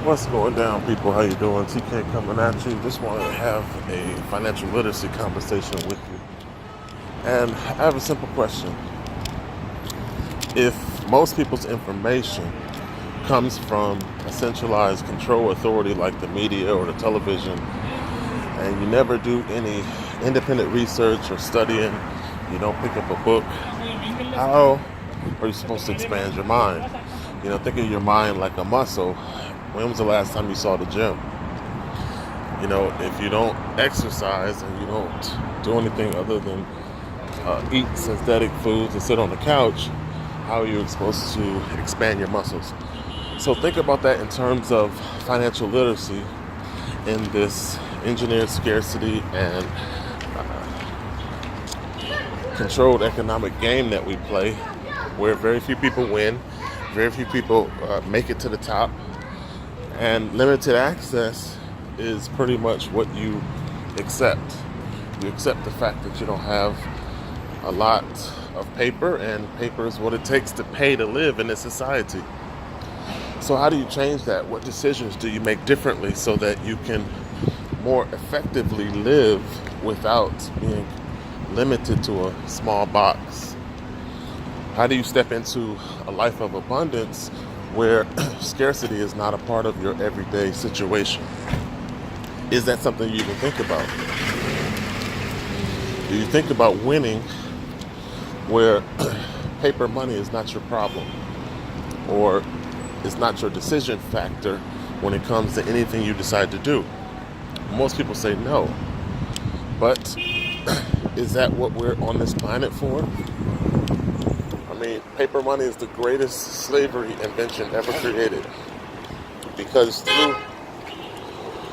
What's going down, people? How you doing? TK coming at you. Just wanted to have a financial literacy conversation with you. And I have a simple question. If most people's information comes from a centralized control authority like the media or the television, and you never do any independent research or studying, you don't pick up a book, how are you supposed to expand your mind? Think of your mind like a muscle. When was the last time you saw the gym? If you don't exercise and you don't do anything other than eat synthetic foods and sit on the couch, how are you supposed to expand your muscles? So think about that in terms of financial literacy in this engineered scarcity and controlled economic game that we play, where very few people win, very few people make it to the top, and limited access is pretty much what you accept. You accept the fact that you don't have a lot of paper, and paper is what it takes to pay to live in this society. So how do you change that? What decisions do you make differently so that you can more effectively live without being limited to a small box? How do you step into a life of abundance where scarcity is not a part of your everyday situation? Is that something you even think about? Do you think about winning where paper money is not your problem, or is not your decision factor when it comes to anything you decide to do? Most people say no. But is that what we're on this planet for? Paper money is the greatest slavery invention ever created, because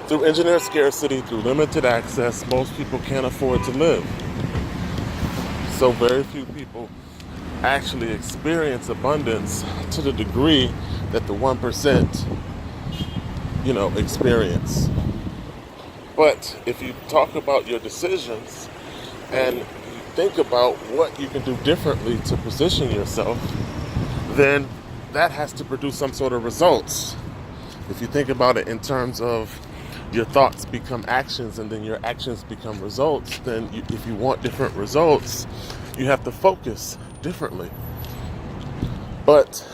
through engineered scarcity, through limited access, most people can't afford to live. So very few people actually experience abundance to the degree that the 1%, experience. But if you talk about your decisions and think about what you can do differently to position yourself, then that has to produce some sort of results. If you think about it in terms of your thoughts become actions and then your actions become results, then if you want different results, you have to focus differently. But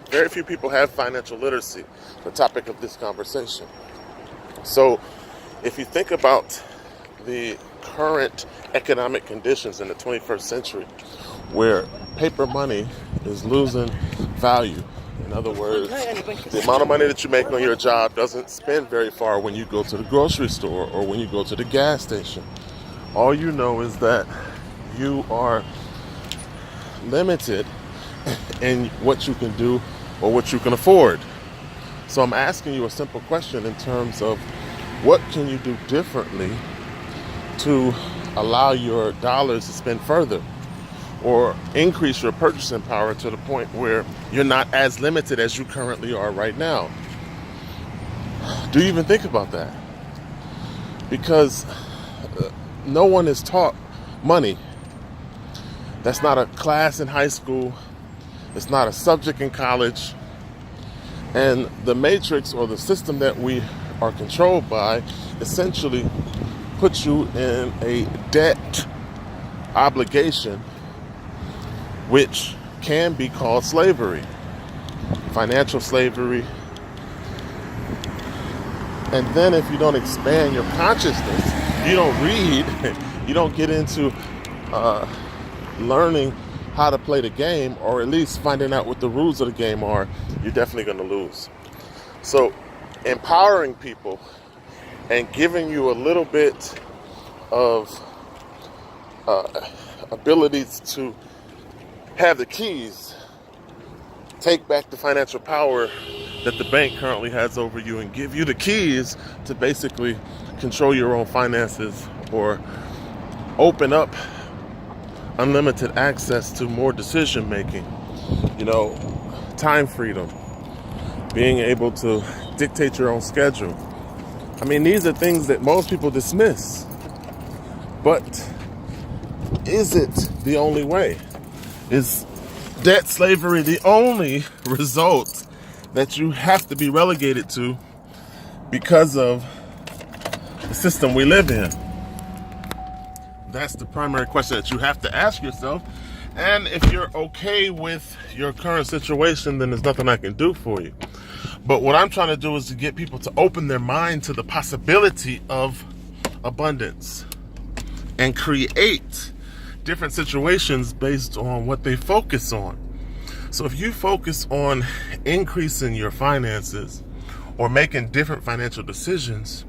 very few people have financial literacy, the topic of this conversation. So if you think about the current economic conditions in the 21st century, where paper money is losing value. In other words, the amount of money that you make on your job doesn't spend very far when you go to the grocery store or when you go to the gas station. All you know is that you are limited in what you can do or what you can afford. So I'm asking you a simple question in terms of what can you do differently to allow your dollars to spend further, or increase your purchasing power to the point where you're not as limited as you currently are right now? Do you even think about that? Because no one is taught money. That's not a class in high school. It's not a subject in college. And the matrix, or the system that we are controlled by, essentially puts you in a debt obligation, which can be called slavery, financial slavery. And then if you don't expand your consciousness, you don't read, you don't get into learning how to play the game, or at least finding out what the rules of the game are, you're definitely going to lose. So empowering people and giving you a little bit of abilities to have the keys, take back the financial power that the bank currently has over you, and give you the keys to basically control your own finances, or open up unlimited access to more decision making, time freedom, being able to dictate your own schedule. These are things that most people dismiss. But is it the only way? Is debt slavery the only result that you have to be relegated to because of the system we live in? That's the primary question that you have to ask yourself. And if you're okay with your current situation, then there's nothing I can do for you. But what I'm trying to do is to get people to open their mind to the possibility of abundance and create different situations based on what they focus on. So if you focus on increasing your finances or making different financial decisions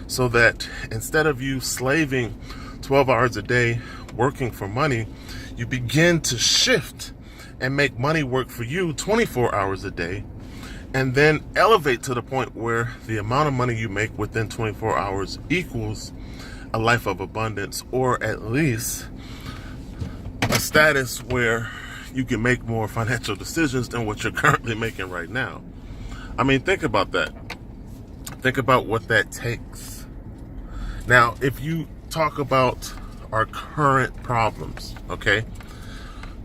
so that instead of you slaving 12 hours a day working for money, you begin to shift and make money work for you 24 hours a day, and then elevate to the point where the amount of money you make within 24 hours equals a life of abundance, or at least a status where you can make more financial decisions than what you're currently making right now. I mean, think about that. Think about what that takes. Now, if you talk about our current problems, okay?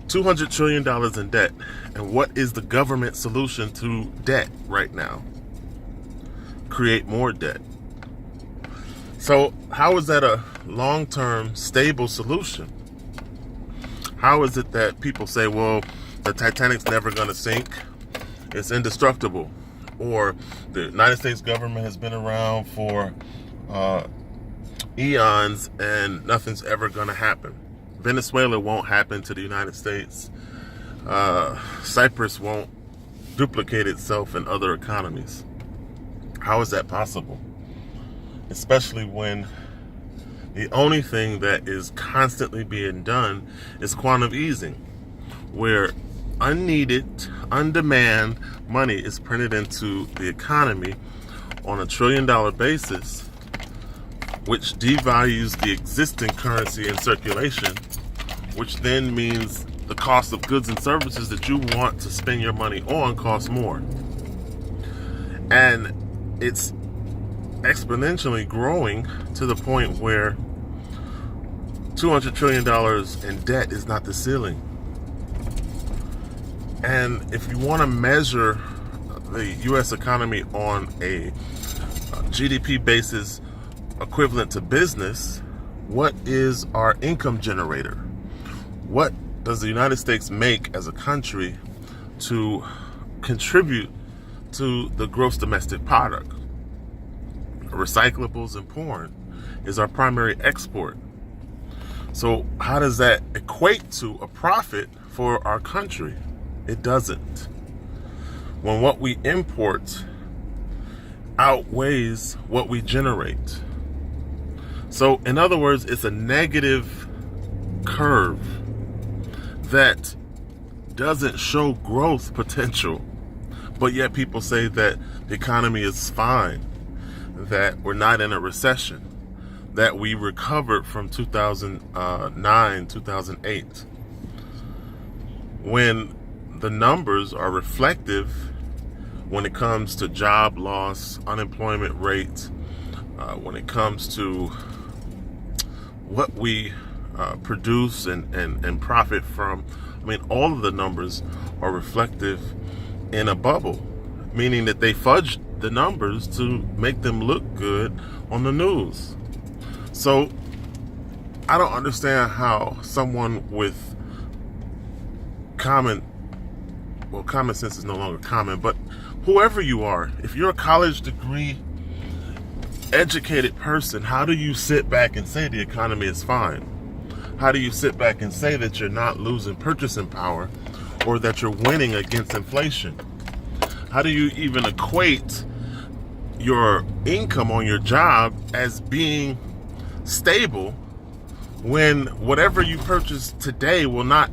$200 trillion in debt. And what is the government solution to debt right now? Create more debt. So how is that a long-term stable solution? How is it that people say, well, the Titanic's never going to sink, it's indestructible, or the United States government has been around for eons and nothing's ever going to happen? Venezuela won't happen to the United States. Cyprus won't duplicate itself in other economies. How is that possible? Especially when the only thing that is constantly being done is quantum easing, where unneeded, on-demand money is printed into the economy on $1 trillion basis, which devalues the existing currency in circulation, which then means the cost of goods and services that you want to spend your money on costs more. And it's exponentially growing to the point where $200 trillion in debt is not the ceiling. And if you want to measure the U.S. economy on a GDP basis equivalent to business, what is our income generator? What does the United States make as a country to contribute to the gross domestic product? Recyclables and porn is our primary export. So how does that equate to a profit for our country? It doesn't. When what we import outweighs what we generate. So in other words, it's a negative curve that doesn't show growth potential, but yet people say that the economy is fine, that we're not in a recession, that we recovered from 2009, 2008, when the numbers are reflective when it comes to job loss, unemployment rate, when it comes to what we produce and profit from. I mean, all of the numbers are reflective in a bubble, meaning that they fudged the numbers to make them look good on the news. So I don't understand how someone with common sense is no longer common, but whoever you are, if you're a college degree educated person, how do you sit back and say the economy is fine? How do you sit back and say that you're not losing purchasing power or that you're winning against inflation? How do you even equate your income on your job as being stable when whatever you purchase today will not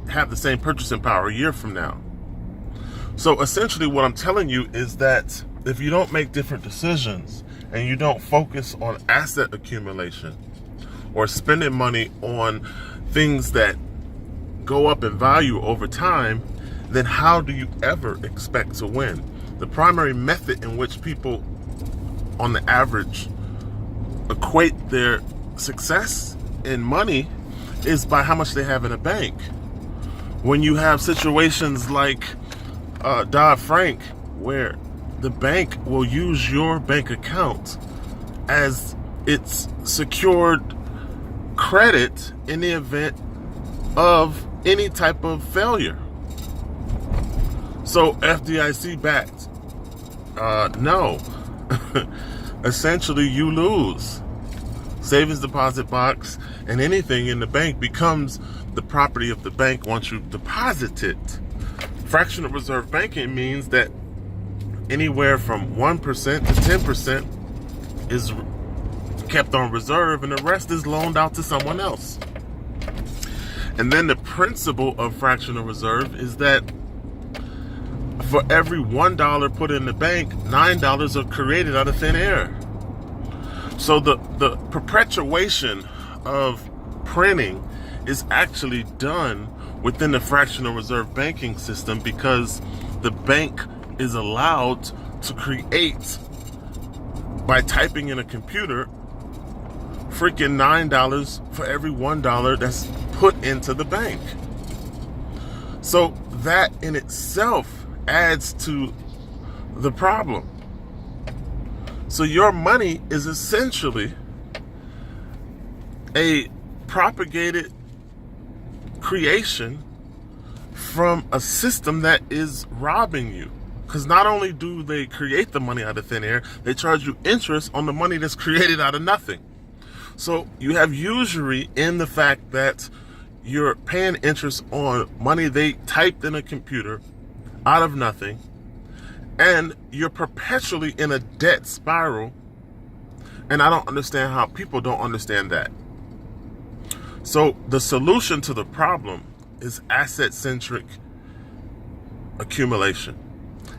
have the same purchasing power a year from now? So essentially what I'm telling you is that if you don't make different decisions and you don't focus on asset accumulation or spending money on things that go up in value over time, then how do you ever expect to win? The primary method in which people on the average equate their success in money is by how much they have in a bank. When you have situations like Dodd-Frank, where the bank will use your bank account as its secured credit in the event of any type of failure. So FDIC backed, no. Essentially, you lose. Savings deposit box and anything in the bank becomes the property of the bank once you deposit it. Fractional reserve banking means that anywhere from 1% to 10% is kept on reserve and the rest is loaned out to someone else. And then the principle of fractional reserve is that for every $1 put in the bank, $9 are created out of thin air. So the perpetuation of printing is actually done within the fractional reserve banking system because the bank is allowed to create, by typing in a computer, freaking $9 for every $1 that's put into the bank. So that in itself adds to the problem. So your money is essentially a propagated creation from a system that is robbing you. Because not only do they create the money out of thin air, they charge you interest on the money that's created out of nothing. So you have usury in the fact that you're paying interest on money they typed in a computer out of nothing, and you're perpetually in a debt spiral. And I don't understand how people don't understand that. So the solution to the problem is asset-centric accumulation.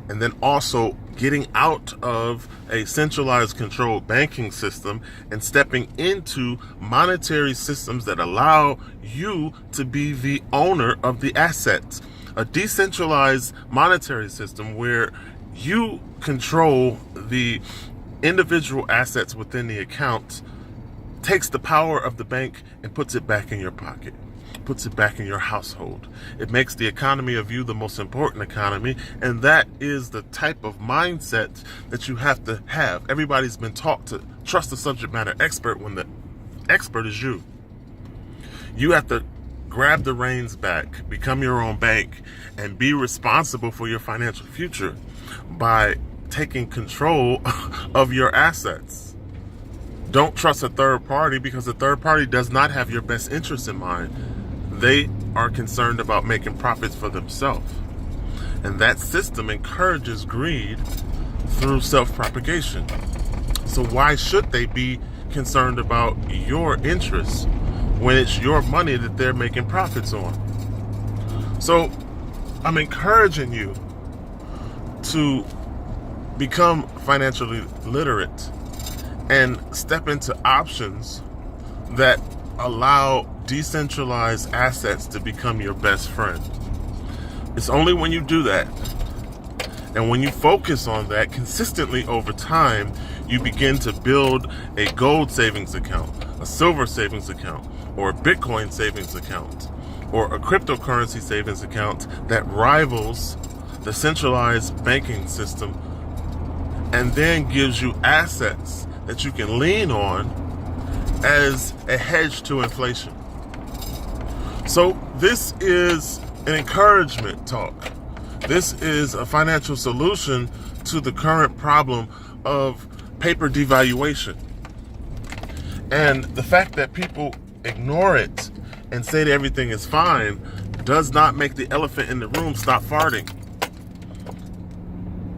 And then also getting out of a centralized controlled banking system and stepping into monetary systems that allow you to be the owner of the assets. A decentralized monetary system where you control the individual assets within the account takes the power of the bank and puts it back in your pocket, puts it back in your household. It makes the economy of you the most important economy, and that is the type of mindset that you have to have. Everybody's been taught to trust the subject matter expert when the expert is you. You have to grab the reins back, become your own bank, and be responsible for your financial future by taking control of your assets. Don't trust a third party because a third party does not have your best interest in mind. They are concerned about making profits for themselves. And that system encourages greed through self-propagation. So why should they be concerned about your interests when it's your money that they're making profits on? So I'm encouraging you to become financially literate and step into options that allow decentralized assets to become your best friend. It's only when you do that, and when you focus on that consistently over time, you begin to build a gold savings account, a silver savings account, or a Bitcoin savings account, or a cryptocurrency savings account that rivals the centralized banking system, and then gives you assets that you can lean on as a hedge to inflation. So this is an encouragement talk. This is a financial solution to the current problem of paper devaluation. And the fact that people ignore it and say that everything is fine does not make the elephant in the room stop farting.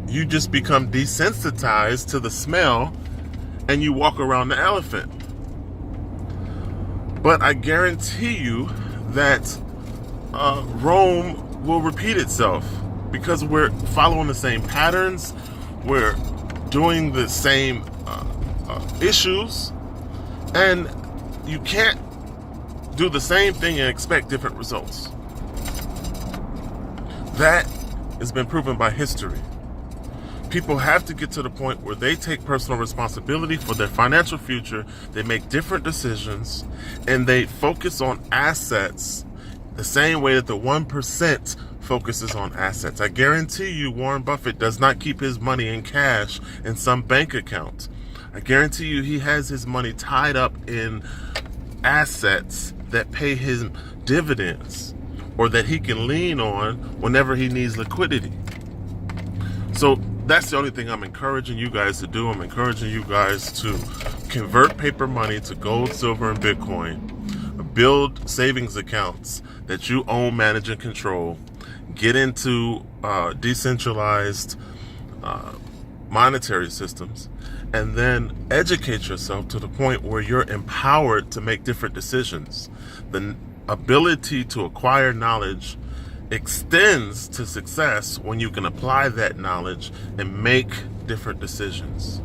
You just become desensitized to the smell and you walk around the elephant. But I guarantee you that Rome will repeat itself because we're following the same patterns, we're doing the same issues, and you can't do the same thing and expect different results. That has been proven by history. People have to get to the point where they take personal responsibility for their financial future, they make different decisions, and they focus on assets the same way that the 1% focuses on assets. I guarantee you Warren Buffett does not keep his money in cash in some bank account. I guarantee you he has his money tied up in assets that pay his dividends or that he can lean on whenever he needs liquidity. So that's the only thing I'm encouraging you guys to do. I'm encouraging you guys to convert paper money to gold, silver, and Bitcoin. Build savings accounts that you own, manage, and control. Get into decentralized monetary systems, and then educate yourself to the point where you're empowered to make different decisions. The ability to acquire knowledge extends to success when you can apply that knowledge and make different decisions.